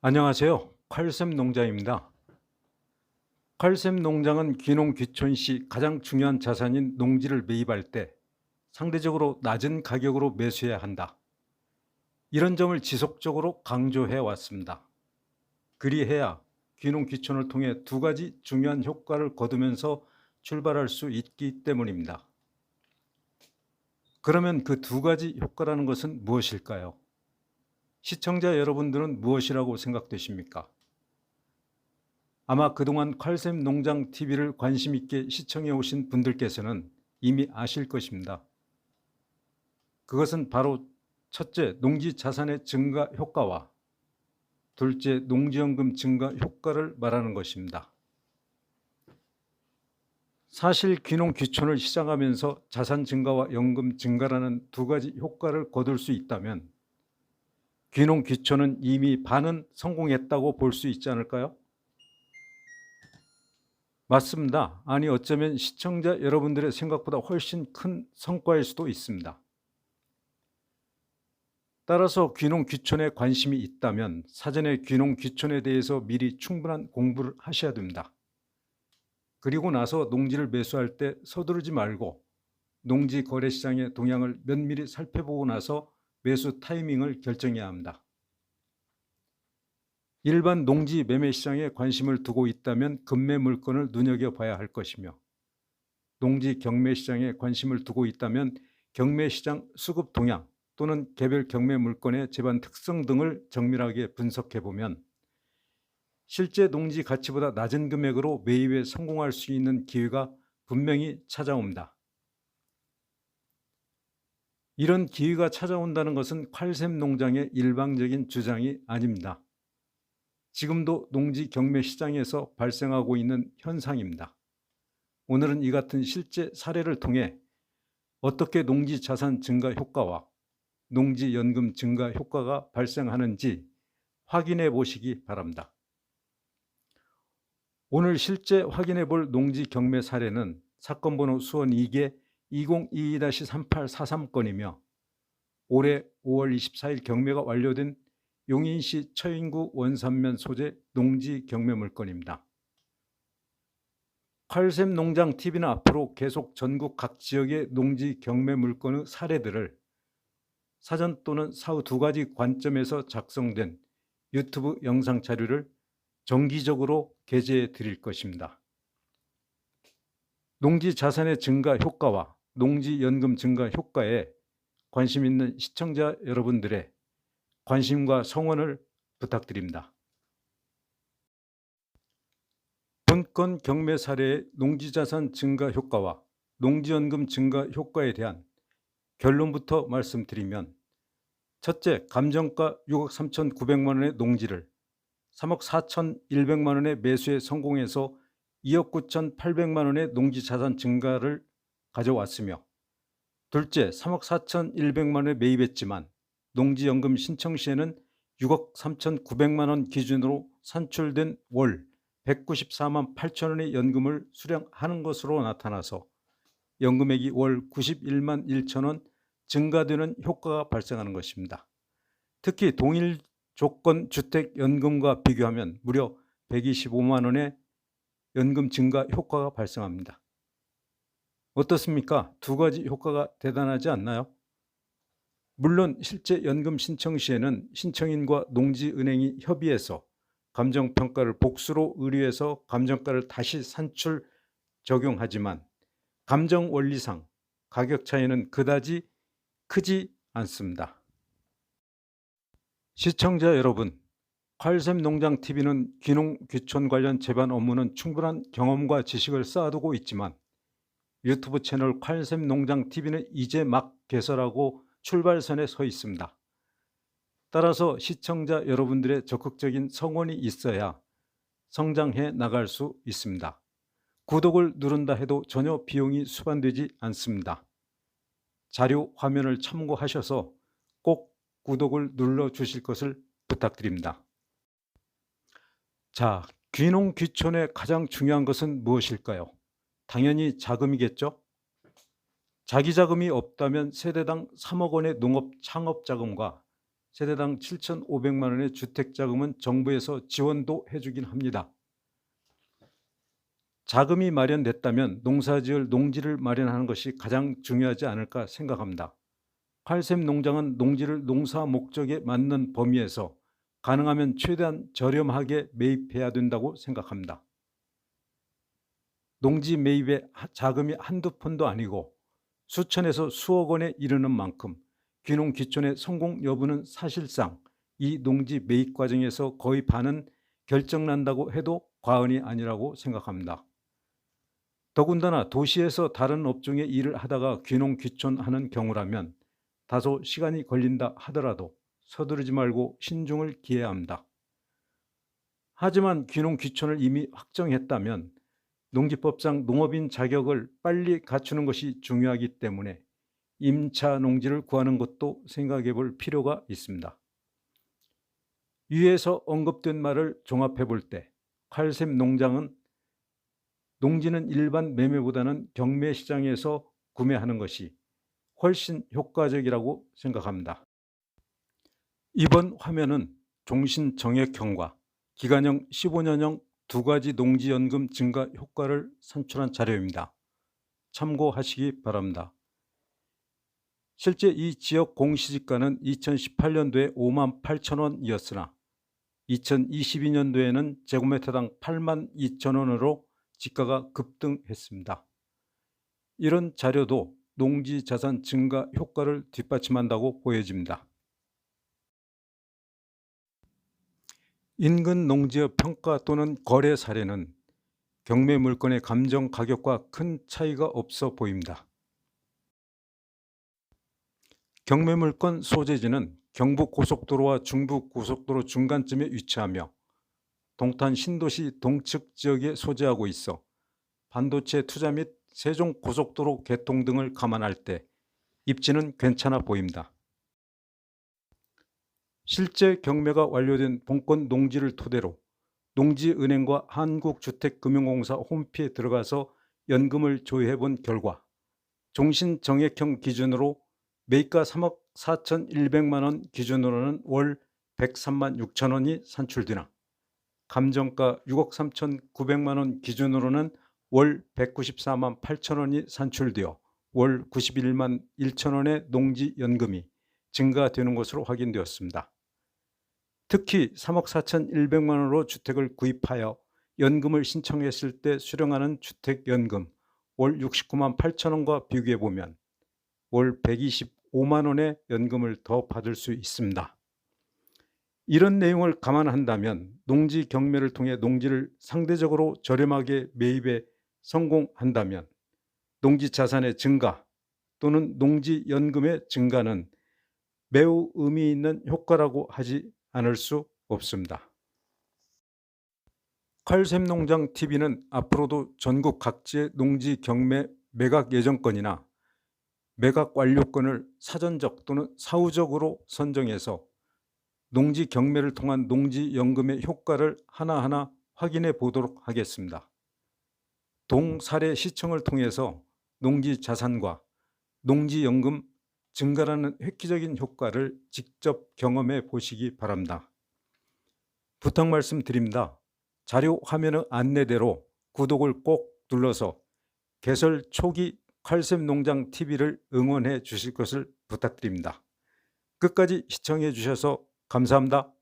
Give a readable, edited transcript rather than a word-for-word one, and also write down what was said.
안녕하세요. 칼샘 농장입니다. 칼샘 농장은 귀농 귀촌 시 가장 중요한 자산인 농지를 매입할 때 상대적으로 낮은 가격으로 매수해야 한다. 이런 점을 지속적으로 강조해 왔습니다. 그리해야 귀농 귀촌을 통해 두 가지 중요한 효과를 거두면서 출발할 수 있기 때문입니다. 그러면 그 두 가지 효과라는 것은 무엇일까요? 시청자 여러분들은 무엇이라고 생각되십니까? 아마 그동안 칼샘 농장 TV를 관심 있게 시청해 오신 분들께서는 이미 아실 것입니다. 그것은 바로 첫째, 농지 자산의 증가 효과와 둘째, 농지연금 증가 효과를 말하는 것입니다. 사실 귀농 귀촌을 시작하면서 자산 증가와 연금 증가라는 두 가지 효과를 거둘 수 있다면 귀농 귀촌은 이미 반은 성공했다고 볼 수 있지 않을까요? 맞습니다. 아니 어쩌면 시청자 여러분들의 생각보다 훨씬 큰 성과일 수도 있습니다. 따라서 귀농 귀촌에 관심이 있다면 사전에 귀농 귀촌에 대해서 미리 충분한 공부를 하셔야 됩니다. 그리고 나서 농지를 매수할 때 서두르지 말고 농지 거래시장의 동향을 면밀히 살펴보고 나서 매수 타이밍을 결정해야 합니다. 일반 농지 매매 시장에 관심을 두고 있다면 급매 물건을 눈여겨봐야 할 것이며 농지 경매 시장에 관심을 두고 있다면 경매 시장 수급 동향 또는 개별 경매 물건의 재반 특성 등을 정밀하게 분석해 보면 실제 농지 가치보다 낮은 금액으로 매입에 성공할 수 있는 기회가 분명히 찾아옵니다. 이런 기회가 찾아온다는 것은 칼샘 농장의 일방적인 주장이 아닙니다. 지금도 농지 경매 시장에서 발생하고 있는 현상입니다. 오늘은 이 같은 실제 사례를 통해 어떻게 농지 자산 증가 효과와 농지 연금 증가 효과가 발생하는지 확인해 보시기 바랍니다. 오늘 실제 확인해 볼 농지 경매 사례는 사건 번호 수원 2개 2022-3843건이며 올해 5월 24일 경매가 완료된 용인시 처인구 원산면 소재 농지 경매 물건입니다. 칼샘 농장 TV는 앞으로 계속 전국 각 지역의 농지 경매 물건의 사례들을 사전 또는 사후 두 가지 관점에서 작성된 유튜브 영상 자료를 정기적으로 게재해 드릴 것입니다. 농지 자산의 증가 효과와 농지 연금 증가 효과에 관심 있는 시청자 여러분들의 관심과 성원을 부탁드립니다. 본건 경매 사례의 농지 자산 증가 효과와 농지연금 증가 효과에 대한 결론부터 말씀드리면 첫째, 감정가 6억 3,900만 원의 농지를 3억 4,100만 원의 매수에 성공해서 2억 9,800만 원의 농지 자산 증가를 가져왔으며 둘째, 3억 4,100만 원에 매입했지만 농지연금 신청 시에는 6억 3,900만 원 기준으로 산출된 월 194만 8천 원의 연금을 수령하는 것으로 나타나서 연금액이 월 91만 1천 원 증가되는 효과가 발생하는 것입니다. 특히 동일 조건 주택 연금과 비교하면 무려 125만 원의 연금 증가 효과가 발생합니다. 어떻습니까? 두 가지 효과가 대단하지 않나요? 물론 실제 연금 신청 시에는 신청인과 농지은행이 협의해서 감정평가를 복수로 의뢰해서 감정가를 다시 산출 적용하지만 감정 원리상 가격 차이는 그다지 크지 않습니다. 시청자 여러분, 칼샘 농장 TV는 귀농 귀촌 관련 재반 업무는 충분한 경험과 지식을 쌓아두고 있지만 유튜브 채널 칼샘 농장 TV는 이제 막 개설하고 출발선에 서 있습니다. 따라서 시청자 여러분들의 적극적인 성원이 있어야 성장해 나갈 수 있습니다. 구독을 누른다 해도 전혀 비용이 수반되지 않습니다. 자료 화면을 참고하셔서 꼭 구독을 눌러 주실 것을 부탁드립니다. 자, 귀농 귀촌의 가장 중요한 것은 무엇일까요? 당연히 자금이겠죠? 자기 자금이 없다면 세대당 3억 원의 농업 창업 자금과 세대당 7,500만 원의 주택자금은 정부에서 지원도 해주긴 합니다. 자금이 마련됐다면 농사지을 농지를 마련하는 것이 가장 중요하지 않을까 생각합니다. 칼샘 농장은 농지를 농사 목적에 맞는 범위에서 가능하면 최대한 저렴하게 매입해야 된다고 생각합니다. 농지 매입에 자금이 한두 푼도 아니고 수천에서 수억 원에 이르는 만큼 귀농 귀촌의 성공 여부는 사실상 이 농지 매입 과정에서 거의 반은 결정난다고 해도 과언이 아니라고 생각합니다. 더군다나 도시에서 다른 업종의 일을 하다가 귀농 귀촌하는 경우라면 다소 시간이 걸린다 하더라도 서두르지 말고 신중을 기해야 합니다. 하지만 귀농 귀촌을 이미 확정했다면 농지법상 농업인 자격을 빨리 갖추는 것이 중요하기 때문에 임차 농지를 구하는 것도 생각해 볼 필요가 있습니다. 위에서 언급된 말을 종합해 볼 때 칼샘 농장은 농지는 일반 매매보다는 경매 시장에서 구매하는 것이 훨씬 효과적이라고 생각합니다. 이번 화면은 종신정액형과 기간형 15년형 두 가지 농지연금 증가 효과를 산출한 자료입니다. 참고하시기 바랍니다. 실제 이 지역 공시지가는 2018년도에 58,000원이었으나 2022년도에는 제곱미터당 82,000원으로 지가가 급등했습니다. 이런 자료도 농지자산 증가 효과를 뒷받침한다고 보여집니다. 인근 농지의 평가 또는 거래 사례는 경매 물건의 감정 가격과 큰 차이가 없어 보입니다. 경매 물건 소재지는 경부고속도로와 중부고속도로 중간쯤에 위치하며 동탄 신도시 동측 지역에 소재하고 있어 반도체 투자 및 세종고속도로 개통 등을 감안할 때 입지는 괜찮아 보입니다. 실제 경매가 완료된 본권 농지를 토대로 농지은행과 한국주택금융공사 홈피에 들어가서 연금을 조회해 본 결과 종신정액형 기준으로 매입가 3억 4,100만 원 기준으로는 월 103만 6천 원이 산출되나 감정가 6억 3,900만 원 기준으로는 월 194만 8천 원이 산출되어 월 91만 1천 원의 농지연금이 증가되는 것으로 확인되었습니다. 특히 3억 4,100만 원으로 주택을 구입하여 연금을 신청했을 때 수령하는 주택연금 월 69만 8천 원과 비교해 보면 월 125만 원의 연금을 더 받을 수 있습니다. 이런 내용을 감안한다면 농지 경매를 통해 농지를 상대적으로 저렴하게 매입에 성공한다면 농지 자산의 증가 또는 농지연금의 증가는 매우 의미 있는 효과라고 하지 않을 수 없습니다. 칼샘 농장 TV는 앞으로도 전국 각지의 농지 경매 매각 예정권이나 매각 완료권을 사전적 또는 사후적으로 선정해서 농지 경매를 통한 농지연금의 효과를 하나하나 확인해 보도록 하겠습니다. 동사례 시청을 통해서 농지 자산과 농지연금 증가라는 획기적인 효과를 직접 경험해 보시기 바랍니다. 부탁 말씀드립니다. 자료 화면의 안내대로 구독을 꼭 눌러서 개설 초기 칼샘 농장 TV를 응원해 주실 것을 부탁드립니다. 끝까지 시청해 주셔서 감사합니다.